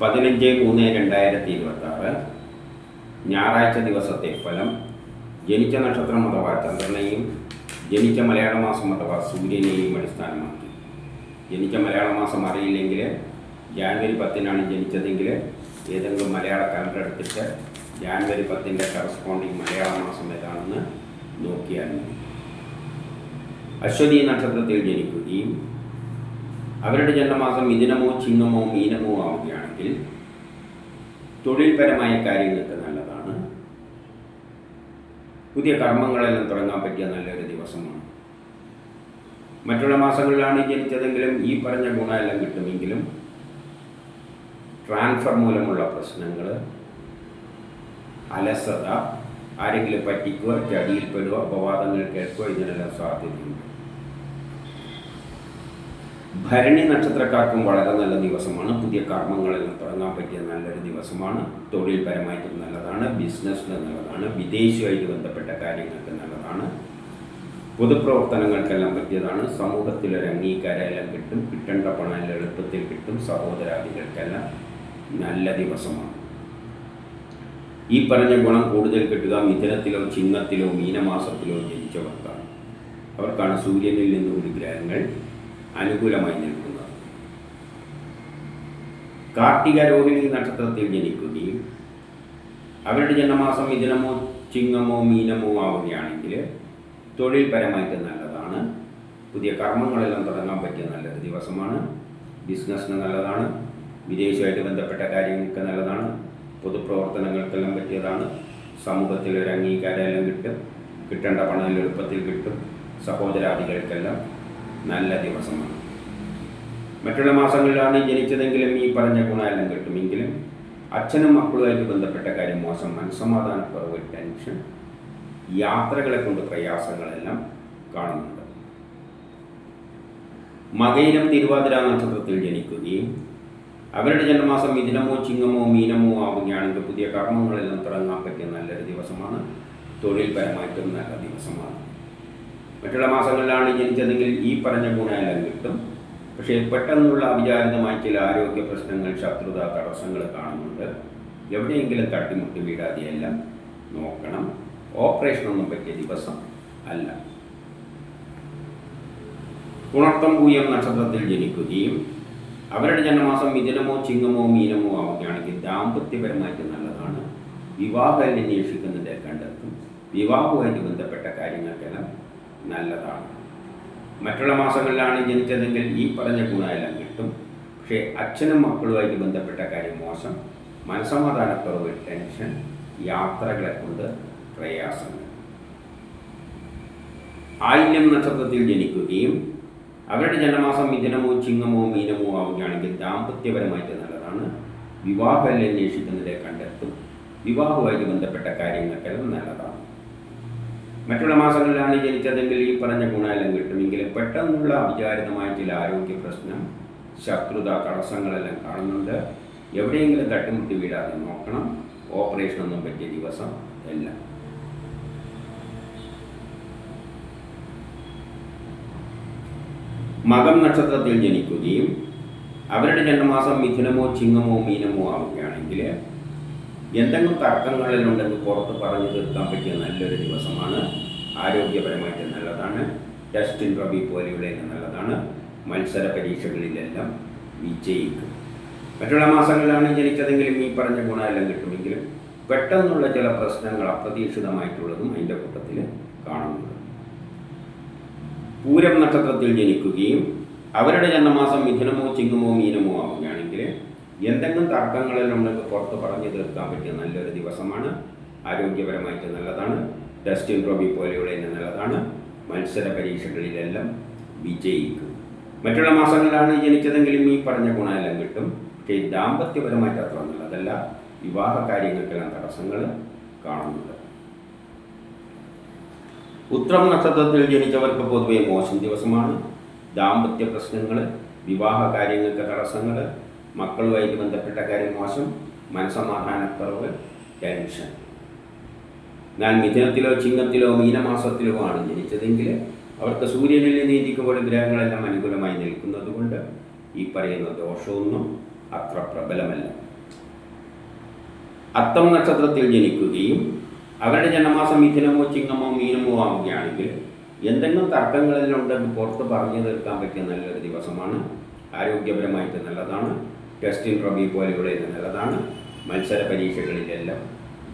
15/3/2026 ഞായറാഴ്ച ദിവസത്തെ ഫലം. ജനിച്ച നക്ഷത്രം അഥവാ ചന്ദ്രനെയും ജനിച്ച മലയാള മാസം അഥവാ സൂര്യനെയും അടിസ്ഥാനമാക്കി. ജനിച്ച മലയാള മാസം അറിയില്ലെങ്കിൽ ജാനുവരി 10 ജനിച്ചതെങ്കിൽ ഏതെങ്കിലും മലയാള കലണ്ടർ എടുത്തിട്ട് ജാനുവരി 10 കറസ്പോണ്ടിങ് മലയാള മാസം ഏതാണെന്ന് നോക്കിയാൽ മതി. അശ്വതി നക്ഷത്രത്തിൽ ജനിക്കുകയും അവരുടെ ജന്മമാസം മിഥുനമോ ചിങ്ങമോ മീനമോ ആവുകയാണെങ്കിൽ തൊഴിൽപരമായ കാര്യങ്ങൾക്ക് നല്ലതാണ്. പുതിയ കർമ്മങ്ങളെല്ലാം തുടങ്ങാൻ പറ്റിയ നല്ലൊരു ദിവസമാണ്. മറ്റുള്ള മാസങ്ങളിലാണ് ജനിച്ചതെങ്കിലും ഈ പറഞ്ഞ ഗുണമെല്ലാം കിട്ടുമെങ്കിലും ട്രാൻസ്ഫർ മൂലമുള്ള പ്രശ്നങ്ങൾ, അലസത, ആരെങ്കിലും പറ്റിക്കുക, ചതിയിൽപ്പെടുക, അപവാദങ്ങൾ കേൾക്കുക, ഇതിനെല്ലാം സാധ്യതയുണ്ട്. ഭരണി നക്ഷത്രക്കാർക്കും വളരെ നല്ല ദിവസമാണ്. പുതിയ കർമ്മങ്ങളെല്ലാം തുടങ്ങാൻ പറ്റിയ നല്ലൊരു ദിവസമാണ്. തൊഴിൽപരമായിട്ട് നല്ലതാണ്, ബിസിനസ്സിന് നല്ലതാണ്, വിദേശവുമായിട്ട് ബന്ധപ്പെട്ട കാര്യങ്ങൾക്ക് നല്ലതാണ്, പൊതുപ്രവർത്തനങ്ങൾക്കെല്ലാം പറ്റിയതാണ്. സമൂഹത്തിലൊരു അംഗീകാരമെല്ലാം കിട്ടും, കിട്ടേണ്ട പണം എളുപ്പത്തിൽ കിട്ടും. സഹോദരാദികൾക്കെല്ലാം നല്ല ദിവസമാണ്. ഈ പറഞ്ഞ ഗുണം കൂടുതൽ കിട്ടുക മിഥുനത്തിലോ ചിങ്ങത്തിലോ മീനമാസത്തിലോ ജനിച്ചവർക്കാണ്. അവർക്കാണ് സൂര്യനിൽ നിന്നുകൂടി ഗ്രഹങ്ങൾ അനുകൂലമായി നിൽക്കുന്നത്. കാർത്തിക രോഹിണി നക്ഷത്രത്തിൽ ജനിക്കുകയും അവരുടെ ജന്മമാസം മിഥുനമോ ചിങ്ങമോ മീനമോ ആവുകയാണെങ്കിൽ തൊഴിൽപരമായിട്ട് നല്ലതാണ്. പുതിയ കർമ്മങ്ങളെല്ലാം തുടങ്ങാൻ പറ്റിയ നല്ലൊരു ദിവസമാണ്. ബിസിനസ്സിന് നല്ലതാണ്, വിദേശവുമായിട്ട് ബന്ധപ്പെട്ട കാര്യങ്ങൾക്ക് നല്ലതാണ്, പൊതുപ്രവർത്തനങ്ങൾക്കെല്ലാം പറ്റിയതാണ്. സമൂഹത്തിലൊരു അംഗീകാരമെല്ലാം കിട്ടും, കിട്ടേണ്ട പണം എളുപ്പത്തിൽ കിട്ടും. സഹോദരാദികൾക്കെല്ലാം നല്ല ദിവസമാണ്. മറ്റുള്ള മാസങ്ങളിലാണ് ജനിച്ചതെങ്കിലും ഈ പറഞ്ഞ ഗുണമെല്ലാം കിട്ടുമെങ്കിലും അച്ഛനും മക്കളുമായിട്ട് ബന്ധപ്പെട്ട കാര്യം മോശം, മനസ്സമാധാനക്കുറവ്, ടെൻഷൻ, യാത്രകളെ കൊണ്ട് പ്രയാസങ്ങളെല്ലാം കാണുന്നുണ്ട്. മകയിരം തിരുവാതിര നക്ഷത്രത്തിൽ ജനിക്കുകയും അവരുടെ ജന്മമാസം മിഥുനമോ ചിങ്ങമോ മീനമോ ആവുകയാണെങ്കിൽ പുതിയ കർമ്മങ്ങളെല്ലാം തുടങ്ങാൻ പറ്റിയ നല്ലൊരു ദിവസമാണ്. തൊഴിൽപരമായിട്ടും നല്ല ദിവസമാണ്. മറ്റുള്ള മാസങ്ങളിലാണ് ജനിച്ചതെങ്കിൽ ഈ പറഞ്ഞ ഗുണമെല്ലാം കിട്ടും. പക്ഷേ പെട്ടെന്നുള്ള അവിചാരിതമായ ചില ആരോഗ്യ പ്രശ്നങ്ങൾ, ശത്രുത, തടസ്സങ്ങൾ കാണുന്നുണ്ട്. എവിടെയെങ്കിലും തട്ടിമുട്ടി വീഴാതെയെല്ലാം നോക്കണം. ഓപ്പറേഷനൊന്നും പറ്റിയ ദിവസം അല്ല. പുണർത്തം പൂയം നക്ഷത്രത്തിൽ ജനിക്കുകയും അവരുടെ ജന്മമാസം മിഥുനമോ ചിങ്ങമോ മീനമോ ആവുകയാണെങ്കിൽ ദാമ്പത്യപരമായിട്ട് നല്ലതാണ്. വിവാഹം അന്വേഷിക്കുന്നതിൻ്റെ കണ്ടെത്തും. വിവാഹവുമായിട്ട് ബന്ധപ്പെട്ട കാര്യങ്ങൾക്കെല്ലാം നല്ലതാണ്. മറ്റുള്ള മാസങ്ങളിലാണ് ജനിച്ചതെങ്കിൽ ഈ പറഞ്ഞ ഗുണമെല്ലാം കിട്ടും. പക്ഷേ അച്ഛനും മക്കളുമായിട്ട് ബന്ധപ്പെട്ട കാര്യം മോശം, മനസ്സമാധാനക്കുറവ്, ടെൻഷൻ, യാത്രകളെ കൊണ്ട് പ്രയാസങ്ങൾ. ആയില്യം നക്ഷത്രത്തിൽ ജനിക്കുകയും അവരുടെ ജന്മമാസം മിഥുനമോ ചിങ്ങമോ മീനമോ ആവുകയാണെങ്കിൽ ദാമ്പത്യപരമായിട്ട് നല്ലതാണ്. വിവാഹം അന്വേഷിക്കുന്നതിനെ കണ്ടെത്തും. വിവാഹവുമായിട്ട് ബന്ധപ്പെട്ട കാര്യങ്ങൾക്കെല്ലാം നല്ലതാണ്. മറ്റുള്ള മാസങ്ങളിലാണ് ജനിച്ചതെങ്കിൽ ഈ പറഞ്ഞ ഗുണമെല്ലാം കിട്ടുമെങ്കിലും പെട്ടെന്നുള്ള അവിചാരിതമായ ചില ആരോഗ്യ പ്രശ്നം, ശത്രുത, തടസ്സങ്ങളെല്ലാം കാണുന്നുണ്ട്. എവിടെയെങ്കിലും തട്ടിമുട്ടി വീഴാതെ നോക്കണം. ഓപ്പറേഷനൊന്നും പറ്റിയ ദിവസം അല്ല. മകം നക്ഷത്രത്തിൽ ജനിക്കുകയും അവരുടെ ജന്മമാസം മിഥുനമോ ചിങ്ങമോ മീനമോ ആവുകയാണെങ്കിൽ എന്തെങ്കിലും തർക്കങ്ങളിലുണ്ടെന്ന് പുറത്ത് പറഞ്ഞു തീർക്കാൻ പറ്റിയ നല്ലൊരു ദിവസമാണ്. ആരോഗ്യപരമായിട്ട് നല്ലതാണ്. ടെസ്റ്റ് ഇൻ്റർവ്യൂ പോലെയുള്ള നല്ലതാണ്. മത്സര പരീക്ഷകളിലെല്ലാം വിജയിക്കും. മറ്റുള്ള മാസങ്ങളിലാണ് ജനിച്ചതെങ്കിലും ഈ പറഞ്ഞ ഗുണമെല്ലാം കിട്ടുമെങ്കിലും പെട്ടെന്നുള്ള ചില പ്രശ്നങ്ങൾ അപ്രതീക്ഷിതമായിട്ടുള്ളതും അതിൻ്റെ കൂട്ടത്തിൽ കാണുന്നുണ്ട്. പൂരം നക്ഷത്രത്തിൽ ജനിക്കുകയും അവരുടെ ജന്മമാസം മിഥുനമോ ചിങ്ങമോ മീനമോ ആവുകയാണെങ്കിൽ എന്തെങ്കിലും തർക്കങ്ങളെല്ലാം ഉണ്ടെങ്കിൽ പുറത്ത് പറഞ്ഞു തീർക്കാൻ പറ്റിയ നല്ലൊരു ദിവസമാണ്. ആരോഗ്യപരമായിട്ട് നല്ലതാണ്. ടെസ്റ്റ് ഇൻ്റർവ്യൂ പോലെയുള്ള നല്ലതാണ്. മത്സര പരീക്ഷകളിലെല്ലാം വിജയിക്കും. മറ്റുള്ള മാസങ്ങളിലാണ് ജനിച്ചതെങ്കിലും ഈ പറഞ്ഞ ഗുണമെല്ലാം കിട്ടും. പക്ഷേ ദാമ്പത്യപരമായിട്ട് അത്ര നല്ലതല്ല. വിവാഹ കാര്യങ്ങൾക്കെല്ലാം തടസ്സങ്ങൾ കാണുന്നുണ്ട്. ഉത്രം നക്ഷത്രത്തിൽ ജനിച്ചവർക്ക് പൊതുവെ മോശം ദിവസമാണ്. ദാമ്പത്യ പ്രശ്നങ്ങൾ, വിവാഹ കാര്യങ്ങൾക്ക് തടസ്സങ്ങൾ, മക്കളുമായിട്ട് ബന്ധപ്പെട്ട കാര്യം മോശം, മനസ്സമാധാനക്കുറവ്, ടെൻഷൻ. എന്നാൽ മിഥുനത്തിലോ ചിങ്ങത്തിലോ മീനമാസത്തിലോ ആണ് ജനിച്ചതെങ്കിൽ അവർക്ക് സൂര്യനിൽ നീതിക്കുമ്പോൾ ഗ്രഹങ്ങളെല്ലാം അനുകൂലമായി നിൽക്കുന്നത് കൊണ്ട് ഈ പറയുന്ന ദോഷമൊന്നും അത്ര പ്രബലമല്ല. അത്തം നക്ഷത്രത്തിൽ ജനിക്കുകയും അവരുടെ ജന്മമാസം മിഥുനമോ ചിങ്ങമോ മീനമോ ആവുകയാണെങ്കിൽ എന്തെങ്കിലും തർക്കങ്ങളെല്ലാം ഉണ്ടെങ്കിൽ പുറത്ത് പറഞ്ഞു തീർക്കാൻ പറ്റിയ നല്ലൊരു ദിവസമാണ്. ആരോഗ്യപരമായിട്ട് നല്ലതാണ്. ടെസ്റ്റിൻ റബി പോലെയുള്ള നല്ലതാണ്. മത്സര പരീക്ഷകളിലെല്ലാം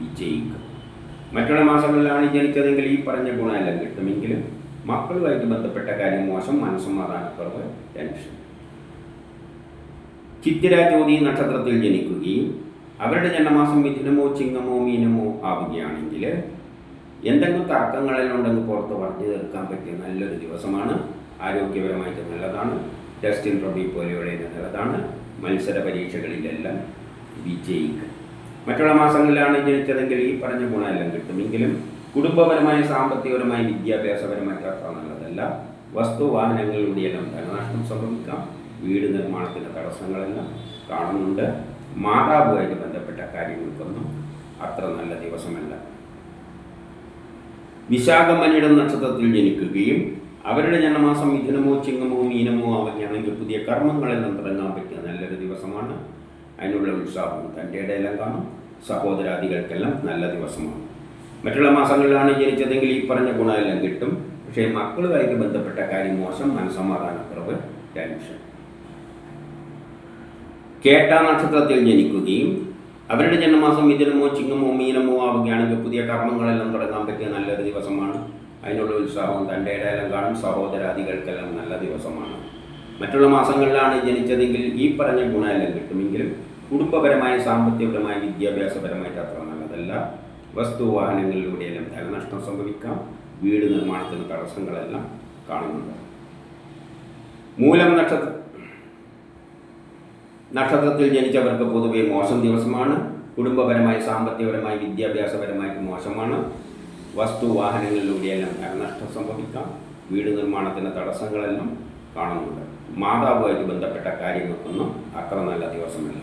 വിജയിക്കും. മറ്റുള്ള മാസങ്ങളിലാണ് ജനിച്ചതെങ്കിൽ ഈ പറഞ്ഞ ഗുണമെല്ലാം കിട്ടുമെങ്കിലും മക്കളുമായിട്ട് ബന്ധപ്പെട്ട കാര്യം മോശം, മനസ്സമാധാനക്കുറവ്, ടെൻഷൻ. ചിത്തിര ചോതി നക്ഷത്രത്തിൽ ജനിക്കുകയും അവരുടെ ജന്മമാസം മിഥുനമോ ചിങ്ങമോ മീനമോ ആവുകയാണെങ്കിൽ എന്തെങ്കിലും തർക്കങ്ങളെല്ലാം ഉണ്ടെങ്കിൽ പുറത്ത് പറഞ്ഞു തീർക്കാൻ പറ്റിയ നല്ലൊരു ദിവസമാണ്. ആരോഗ്യപരമായിട്ട് നല്ലതാണ്. ടെസ്റ്റിൻ റബി പോലെയുള്ള നല്ലതാണ്. മത്സര പരീക്ഷകളിലെല്ലാം വിജയിക്കും. മറ്റുള്ള മാസങ്ങളിലാണ് ജനിച്ചതെങ്കിൽ ഈ പറഞ്ഞ ഗുണമെല്ലാം കിട്ടുമെങ്കിലും കുടുംബപരമായി, സാമ്പത്തികപരമായി, വിദ്യാഭ്യാസപരമായിട്ട് അത്ര നല്ലതല്ല. വസ്തു വാഹനങ്ങളിലൂടെയെല്ലാം ധനനഷ്ടം സംഭവിക്കാം. വീട് നിർമ്മാണത്തിൻ്റെ തടസ്സങ്ങളെല്ലാം കാണുന്നുണ്ട്. മാതാവുമായിട്ട് ബന്ധപ്പെട്ട കാര്യങ്ങൾക്കൊന്നും അത്ര നല്ല ദിവസമല്ല. വിശാഖമനിയുടെ നക്ഷത്രത്തിൽ ജനിക്കുകയും അവരുടെ ജന്മമാസം മിഥുനമോ ചിങ്ങമോ മീനമോ ആവുകയാണെങ്കിൽ പുതിയ കർമ്മങ്ങളെല്ലാം തുടങ്ങാൻ പറ്റിയ നല്ലൊരു ദിവസമാണ്. അതിനുള്ള ഉത്സാഹവും തൻ്റെ ഇടയിലെല്ലാം കാണും. സഹോദരാദികൾക്കെല്ലാം നല്ല ദിവസമാണ്. മറ്റുള്ള മാസങ്ങളിലാണ് ജനിച്ചതെങ്കിൽ ഈ പറഞ്ഞ ഗുണമെല്ലാം കിട്ടും. പക്ഷേ മക്കളുമായിട്ട് ബന്ധപ്പെട്ട കാര്യം മോശം, മനസ്സമാധാനക്കുറവ്, ടെൻഷൻ. കേട്ട നക്ഷത്രത്തിൽ ജനിക്കുകയും അവരുടെ ജന്മമാസം മിഥുനമോ ചിങ്ങമോ മീനമോ ആവുകയാണെങ്കിൽ പുതിയ കർമ്മങ്ങളെല്ലാം തുടങ്ങാൻ പറ്റിയ നല്ലൊരു ദിവസമാണ്. അതിനുള്ള ഉത്സാഹവും തൻ്റെ ഇടയിലെല്ലാം കാണും. സഹോദരാദികൾക്കെല്ലാം നല്ല ദിവസമാണ്. മറ്റുള്ള മാസങ്ങളിലാണ് ജനിച്ചതെങ്കിൽ ഈ പറഞ്ഞ ഗുണമെല്ലാം കിട്ടുമെങ്കിലും കുടുംബപരമായി, സാമ്പത്തികപരമായി, വിദ്യാഭ്യാസപരമായിട്ട് അത്ര നല്ലതല്ല. വസ്തു വാഹനങ്ങളിലൂടെയെല്ലാം ധനനഷ്ടം സംഭവിക്കാം. വീട് നിർമ്മാണത്തിന് തടസ്സങ്ങളെല്ലാം കാണുന്നുണ്ട്. മൂലം നക്ഷത്രത്തിൽ ജനിച്ചവർക്ക് പൊതുവെ മോശം ദിവസമാണ്. കുടുംബപരമായി, സാമ്പത്തികപരമായി, വിദ്യാഭ്യാസപരമായിട്ട് മോശമാണ്. വസ്തു വാഹനങ്ങളിലൂടെയെല്ലാം ധനനഷ്ടം സംഭവിക്കാം. വീട് നിർമ്മാണത്തിന് തടസ്സങ്ങളെല്ലാം കാണുന്നുണ്ട്. മാതാവുമായിട്ട് ബന്ധപ്പെട്ട കാര്യങ്ങൾക്കൊന്നും അത്ര നല്ല ദിവസമല്ല.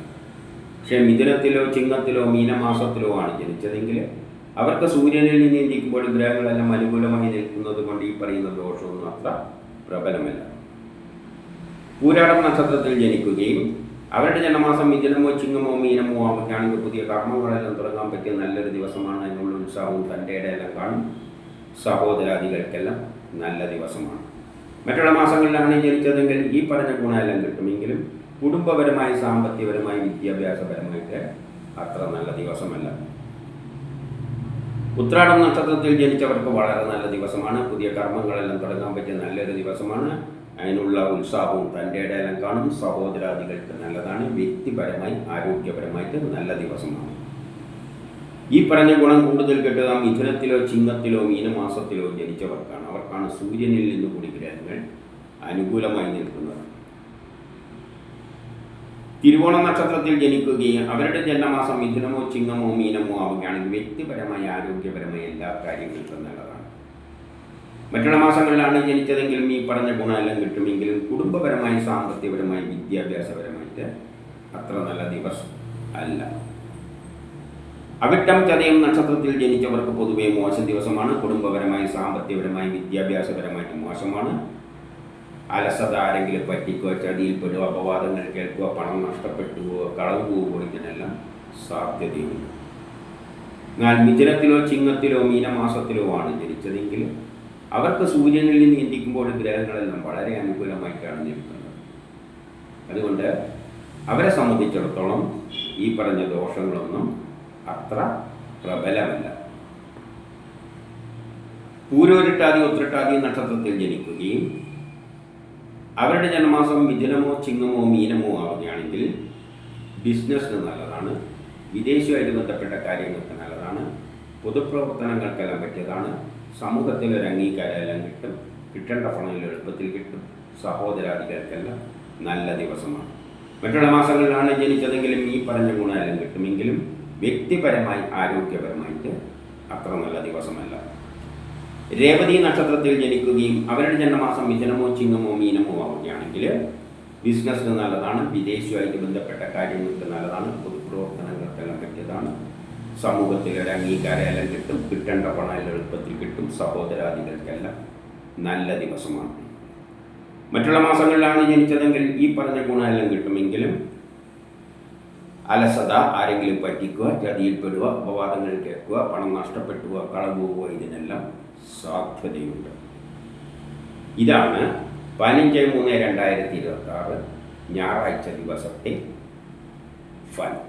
പക്ഷേ മിഥുനത്തിലോ ചിങ്ങത്തിലോ മീനമാസത്തിലോ ആണ് ജനിച്ചതെങ്കിൽ അവർക്ക് സൂര്യനിൽ നിന്ന് നിൽക്കുമ്പോൾ ഗ്രഹങ്ങളെല്ലാം അനുകൂലമായി നിൽക്കുന്നത് കൊണ്ട് ഈ പറയുന്ന ദോഷമൊന്നും അത്ര പ്രബലമല്ല. പൂരാടം നക്ഷത്രത്തിൽ ജനിക്കുകയും അവരുടെ ജന്മമാസം മിഥുനമോ ചിങ്ങമോ മീനമോ ആവുകയാണെങ്കിൽ പുതിയ കർമ്മങ്ങളെല്ലാം തുടങ്ങാൻ പറ്റിയ നല്ലൊരു ദിവസമാണ്. അതിനുള്ള ഉത്സാഹവും തൻ്റെ ഇടയിലെല്ലാം കാണും. സഹോദരാദികൾക്കെല്ലാം നല്ല ദിവസമാണ്. മറ്റുള്ള മാസങ്ങളിലാണ് ജനിച്ചതെങ്കിൽ ഈ പറഞ്ഞ ഗുണമെല്ലാം കിട്ടുമെങ്കിലും കുടുംബപരമായി, സാമ്പത്തികപരമായി, വിദ്യാഭ്യാസപരമായിട്ട് അത്ര നല്ല ദിവസമല്ല. ഉത്രാടം നക്ഷത്രത്തിൽ ജനിച്ചവർക്ക് വളരെ നല്ല ദിവസമാണ്. പുതിയ കർമ്മങ്ങളെല്ലാം തുടങ്ങാൻ പറ്റിയ നല്ലൊരു ദിവസമാണ്. അതിനുള്ള ഉത്സാഹവും തൻ്റെ ഇടയിലെല്ലാം കാണും. സഹോദരാദികൾക്ക് നല്ലതാണ്. വ്യക്തിപരമായി, ആരോഗ്യപരമായിട്ട് നല്ല ദിവസമാണ്. ഈ പറഞ്ഞ ഗുണം കൂടുതൽ കിട്ടുക മിഥുനത്തിലോ ചിങ്ങത്തിലോ മീനമാസത്തിലോ ജനിച്ചവർക്കാണ്. അവർക്കാണ് സൂര്യനിൽ നിന്ന് കൂടി ഗ്രഹങ്ങൾ അനുകൂലമായി നിൽക്കുന്നത്. തിരുവോണം നക്ഷത്രത്തിൽ ജനിക്കുകയും അവരുടെ ജന്മമാസം മിഥുനമോ ചിങ്ങമോ മീനമോ ആവുകയാണെങ്കിൽ വ്യക്തിപരമായി, ആരോഗ്യപരമായി എല്ലാ കാര്യങ്ങൾക്കും നല്ലതാണ്. മറ്റുള്ള മാസങ്ങളിലാണ് ജനിച്ചതെങ്കിലും ഈ പറഞ്ഞ ഗുണമെല്ലാം കിട്ടുമെങ്കിലും കുടുംബപരമായി, സാമ്പത്തികപരമായി, വിദ്യാഭ്യാസപരമായിട്ട് അത്ര നല്ല ദിവസം അല്ല. അവിട്ടം ചതയം നക്ഷത്രത്തിൽ ജനിച്ചവർക്ക് പൊതുവെ മോശം ദിവസമാണ്. കുടുംബപരമായി, സാമ്പത്തികപരമായി, വിദ്യാഭ്യാസപരമായിട്ട് മോശമാണ്. അലസത, ആരെങ്കിലും പറ്റിക്കോ, ചതിയിൽപ്പെടുക, അപവാദങ്ങൾ കേൾക്കുക, പണം നഷ്ടപ്പെട്ടുവോ, കളവ് പോവുകയോ ഇതിനെല്ലാം സാധ്യതയുണ്ട്. എന്നാൽ മിഥുനത്തിലോ ചിങ്ങത്തിലോ മീനമാസത്തിലോ ആണ് ജനിച്ചതെങ്കിൽ അവർക്ക് സൂര്യനിൽ നിന്ന് ചിന്തിക്കുമ്പോൾ ഗ്രഹങ്ങളെല്ലാം വളരെ അനുകൂലമായിട്ടാണ് നിൽക്കുന്നത്. അതുകൊണ്ട് അവരെ സംബന്ധിച്ചിടത്തോളം ഈ പറഞ്ഞ ദോഷങ്ങളൊന്നും അത്ര പ്രബലമല്ല. പൂരോരിട്ടാതി ഉത്രട്ടാതി നക്ഷത്രത്തിൽ ജനിക്കുകയും അവരുടെ ജന്മമാസം മിഥുനമോ ചിങ്ങമോ മീനമോ ആവുകയാണെങ്കിൽ ബിസിനസ്സിന് നല്ലതാണ്. വിദേശവുമായിട്ട് ബന്ധപ്പെട്ട കാര്യങ്ങൾക്ക് നല്ലതാണ്. പൊതുപ്രവർത്തനങ്ങൾക്കെല്ലാം പറ്റിയതാണ്. സമൂഹത്തിൽ ഒരു അംഗീകാരമെല്ലാം കിട്ടും. കിട്ടേണ്ട പണം എളുപ്പത്തിൽ കിട്ടും. സഹോദരാദികൾക്കെല്ലാം നല്ല ദിവസമാണ്. മറ്റുള്ള മാസങ്ങളിലാണ് ജനിച്ചതെങ്കിലും ഈ പറഞ്ഞ ഗുണമെല്ലാം കിട്ടുമെങ്കിലും വ്യക്തിപരമായി, ആരോഗ്യപരമായിട്ട് അത്ര നല്ല ദിവസമല്ല. രേവതി നക്ഷത്രത്തിൽ ജനിക്കുകയും അവരുടെ ജന്മമാസം മിഥുനമോ ചിങ്ങമോ മീനമോ ആവുകയാണെങ്കിൽ ബിസിനസ്സിന് നല്ലതാണ്. വിദേശവുമായിട്ട് ബന്ധപ്പെട്ട കാര്യങ്ങൾക്ക് നല്ലതാണ്. പൊതുപ്രവർത്തനങ്ങൾക്കെല്ലാം പറ്റിയതാണ്. സമൂഹത്തിൽ ഒരു അംഗീകാരമെല്ലാം കിട്ടും. കിട്ടേണ്ട പണം എളുപ്പത്തിൽ കിട്ടും. സഹോദരാദികൾക്കെല്ലാം നല്ല ദിവസമാണ്. മറ്റുള്ള മാസങ്ങളിലാണ് ജനിച്ചതെങ്കിൽ ഈ പറഞ്ഞ ഗുണമെല്ലാം കിട്ടുമെങ്കിലും അലസത, ആരെങ്കിലും പറ്റിക്കുക, ചതിയിൽപ്പെടുക, അപവാദങ്ങൾ കേൾക്കുക, പണം നഷ്ടപ്പെട്ടുക, കളവ് പോവുക, ഇതിനെല്ലാം സാധ്യതയുണ്ട്. ഇതാണ് 15/3/2026 ഞായറാഴ്ച ദിവസത്തെ ഫലം.